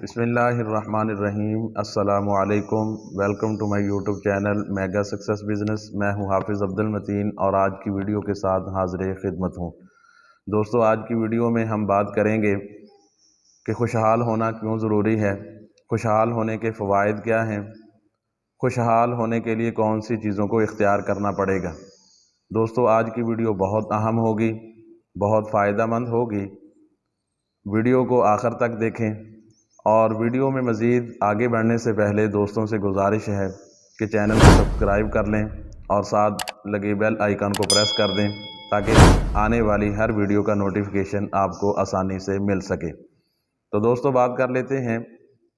بسم اللہ الرحمن الرحیم۔ السلام علیکم، welcome to my YouTube channel mega success business. میں ہوں حافظ عبد المتین اور آج کی ویڈیو کے ساتھ حاضر خدمت ہوں۔ دوستو، آج کی ویڈیو میں ہم بات کریں گے کہ خوشحال ہونا کیوں ضروری ہے، خوشحال ہونے کے فوائد کیا ہیں، خوشحال ہونے کے لیے کون سی چیزوں کو اختیار کرنا پڑے گا۔ دوستو، آج کی ویڈیو بہت اہم ہوگی، بہت فائدہ مند ہوگی۔ ویڈیو کو آخر تک دیکھیں اور ویڈیو میں مزید آگے بڑھنے سے پہلے دوستوں سے گزارش ہے کہ چینل کو سبسکرائب کر لیں اور ساتھ لگے بیل آئیکن کو پریس کر دیں تاکہ آنے والی ہر ویڈیو کا نوٹیفیکیشن آپ کو آسانی سے مل سکے۔ تو دوستو، بات کر لیتے ہیں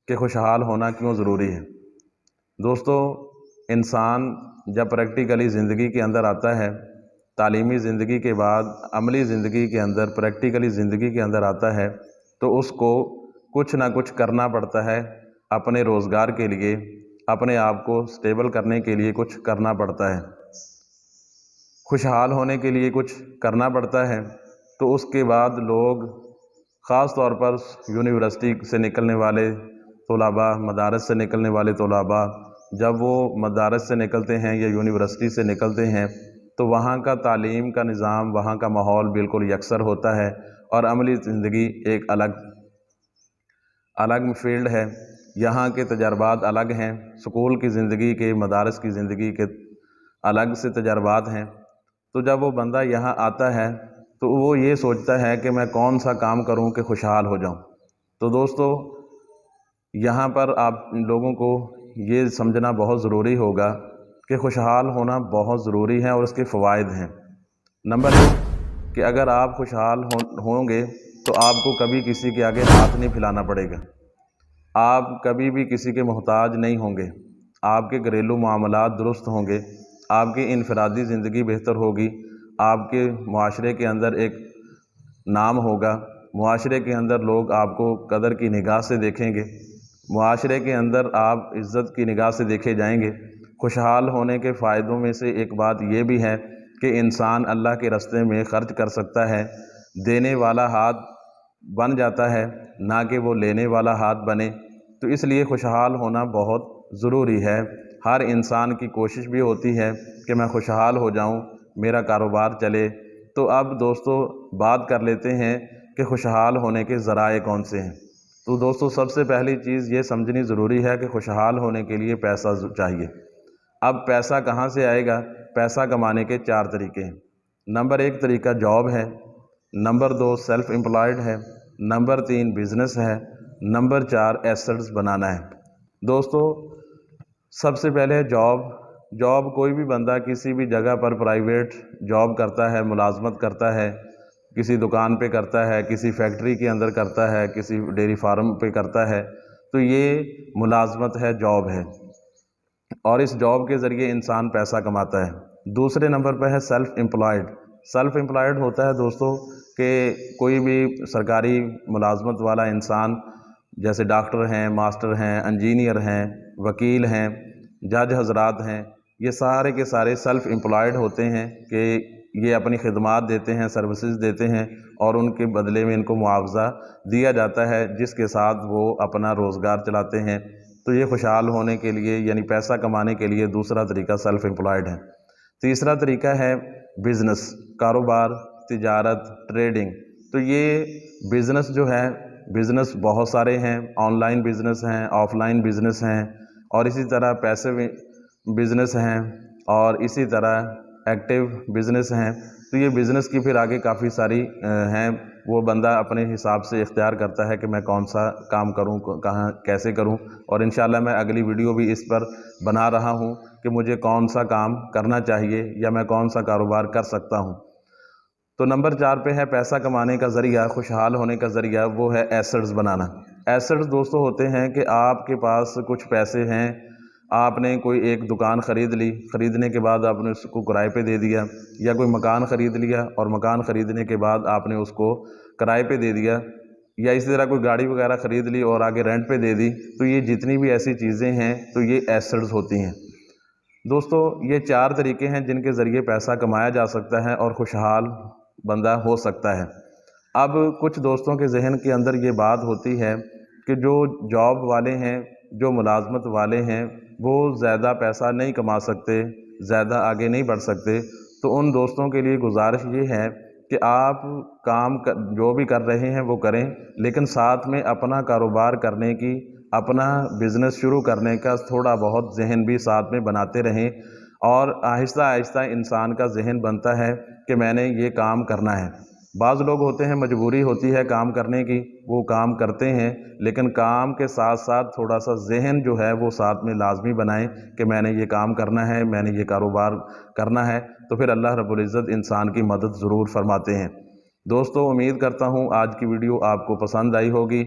کہ خوشحال ہونا کیوں ضروری ہے۔ دوستو، انسان جب پریکٹیکلی زندگی کے اندر آتا ہے، تعلیمی زندگی کے بعد عملی زندگی کے اندر، پریکٹیکلی زندگی کے اندر آتا ہے تو اس کو کچھ نہ کچھ کرنا پڑتا ہے اپنے روزگار کے لیے، اپنے آپ کو سٹیبل کرنے کے لیے کچھ کرنا پڑتا ہے، خوشحال ہونے کے لیے کچھ کرنا پڑتا ہے۔ تو اس کے بعد لوگ خاص طور پر یونیورسٹی سے نکلنے والے طلباء، مدارس سے نکلنے والے طلباء، جب وہ مدارس سے نکلتے ہیں یا یونیورسٹی سے نکلتے ہیں تو وہاں کا تعلیم کا نظام، وہاں کا ماحول بالکل یکسر ہوتا ہے اور عملی زندگی ایک الگ فیلڈ ہے۔ یہاں کے تجربات الگ ہیں، سکول کی زندگی کے، مدارس کی زندگی کے الگ سے تجربات ہیں۔ تو جب وہ بندہ یہاں آتا ہے تو وہ یہ سوچتا ہے کہ میں کون سا کام کروں کہ خوشحال ہو جاؤں۔ تو دوستو، یہاں پر آپ لوگوں کو یہ سمجھنا بہت ضروری ہوگا کہ خوشحال ہونا بہت ضروری ہے اور اس کے فوائد ہیں۔ نمبر 1 کہ اگر آپ خوشحال ہوں گے تو آپ کو کبھی کسی کے آگے ہاتھ نہیں پھیلانا پڑے گا، آپ کبھی بھی کسی کے محتاج نہیں ہوں گے، آپ کے گھریلو معاملات درست ہوں گے، آپ کی انفرادی زندگی بہتر ہوگی، آپ کے معاشرے کے اندر ایک نام ہوگا، معاشرے کے اندر لوگ آپ کو قدر کی نگاہ سے دیکھیں گے، معاشرے کے اندر آپ عزت کی نگاہ سے دیکھے جائیں گے۔ خوشحال ہونے کے فائدوں میں سے ایک بات یہ بھی ہے کہ انسان اللہ کے راستے میں خرچ کر سکتا ہے، دینے والا ہاتھ بن جاتا ہے، نہ کہ وہ لینے والا ہاتھ بنے۔ تو اس لیے خوشحال ہونا بہت ضروری ہے۔ ہر انسان کی کوشش بھی ہوتی ہے کہ میں خوشحال ہو جاؤں، میرا کاروبار چلے۔ تو اب دوستو، بات کر لیتے ہیں کہ خوشحال ہونے کے ذرائع کون سے ہیں۔ تو دوستو، سب سے پہلی چیز یہ سمجھنی ضروری ہے کہ خوشحال ہونے کے لیے پیسہ چاہیے۔ اب پیسہ کہاں سے آئے گا؟ پیسہ کمانے کے 4 طریقے ہیں۔ نمبر 1 طریقہ جاب ہے، نمبر 2 سیلف امپلائڈ ہے، نمبر 3 بزنس ہے، نمبر 4 ایسٹس بنانا ہے۔ دوستو، سب سے پہلے جاب کوئی بھی بندہ کسی بھی جگہ پر پرائیویٹ جاب کرتا ہے، ملازمت کرتا ہے، کسی دکان پہ کرتا ہے، کسی فیکٹری کے اندر کرتا ہے، کسی ڈیری فارم پہ کرتا ہے، تو یہ ملازمت ہے، جاب ہے، اور اس جاب کے ذریعے انسان پیسہ کماتا ہے۔ دوسرے نمبر پہ ہے سیلف امپلائڈ۔ سیلف امپلائڈ ہوتا ہے دوستو کہ کوئی بھی سرکاری ملازمت والا انسان، جیسے ڈاکٹر ہیں، ماسٹر ہیں، انجینئر ہیں، وکیل ہیں، جج حضرات ہیں، یہ سارے کے سارے سیلف امپلائڈ ہوتے ہیں کہ یہ اپنی خدمات دیتے ہیں، سروسز دیتے ہیں اور ان کے بدلے میں ان کو معاوضہ دیا جاتا ہے جس کے ساتھ وہ اپنا روزگار چلاتے ہیں۔ تو یہ خوشحال ہونے کے لیے، یعنی پیسہ کمانے کے لیے دوسرا طریقہ سیلف امپلائڈ ہے۔ تیسرا طریقہ ہے بزنس، کاروبار، تجارت، ٹریڈنگ۔ تو یہ بزنس جو ہے، بزنس بہت سارے ہیں، آن لائن بزنس ہیں، آف لائن بزنس ہیں، اور اسی طرح پیسو بزنس ہیں، اور اسی طرح ایکٹیو بزنس ہیں۔ تو یہ بزنس کی پھر آگے کافی ساری ہیں، وہ بندہ اپنے حساب سے اختیار کرتا ہے کہ میں کون سا کام کروں، کہاں کیسے کروں، اور انشاءاللہ میں اگلی ویڈیو بھی اس پر بنا رہا ہوں کہ مجھے کون سا کام کرنا چاہیے یا میں کون سا کاروبار کر سکتا ہوں۔ تو نمبر 4 پہ ہے پیسہ کمانے کا ذریعہ، خوشحال ہونے کا ذریعہ، وہ ہے ایسٹس بنانا۔ ایسٹس دوستو ہوتے ہیں کہ آپ کے پاس کچھ پیسے ہیں، آپ نے کوئی ایک دکان خرید لی، خریدنے کے بعد آپ نے اس کو کرائے پہ دے دیا، یا کوئی مکان خرید لیا اور مکان خریدنے کے بعد آپ نے اس کو کرائے پہ دے دیا، یا اسی طرح کوئی گاڑی وغیرہ خرید لی اور آگے رینٹ پہ دے دی۔ تو یہ جتنی بھی ایسی چیزیں ہیں تو یہ ایسٹس ہوتی ہیں۔ دوستو، یہ 4 طریقے ہیں جن کے ذریعے پیسہ کمایا جا سکتا ہے اور خوشحال بندہ ہو سکتا ہے۔ اب کچھ دوستوں کے ذہن کے اندر یہ بات ہوتی ہے کہ جو جاب والے ہیں، جو ملازمت والے ہیں، وہ زیادہ پیسہ نہیں کما سکتے، زیادہ آگے نہیں بڑھ سکتے، تو ان دوستوں کے لیے گزارش یہ ہے کہ آپ کام جو بھی کر رہے ہیں وہ کریں، لیکن ساتھ میں اپنا کاروبار کرنے کی، اپنا بزنس شروع کرنے کا تھوڑا بہت ذہن بھی ساتھ میں بناتے رہیں، اور آہستہ آہستہ انسان کا ذہن بنتا ہے کہ میں نے یہ کام کرنا ہے۔ بعض لوگ ہوتے ہیں مجبوری ہوتی ہے کام کرنے کی، وہ کام کرتے ہیں، لیکن کام کے ساتھ ساتھ تھوڑا سا ذہن جو ہے وہ ساتھ میں لازمی بنائیں کہ میں نے یہ کام کرنا ہے، میں نے یہ کاروبار کرنا ہے، تو پھر اللہ رب العزت انسان کی مدد ضرور فرماتے ہیں۔ دوستو، امید کرتا ہوں آج کی ویڈیو آپ کو پسند آئی ہوگی۔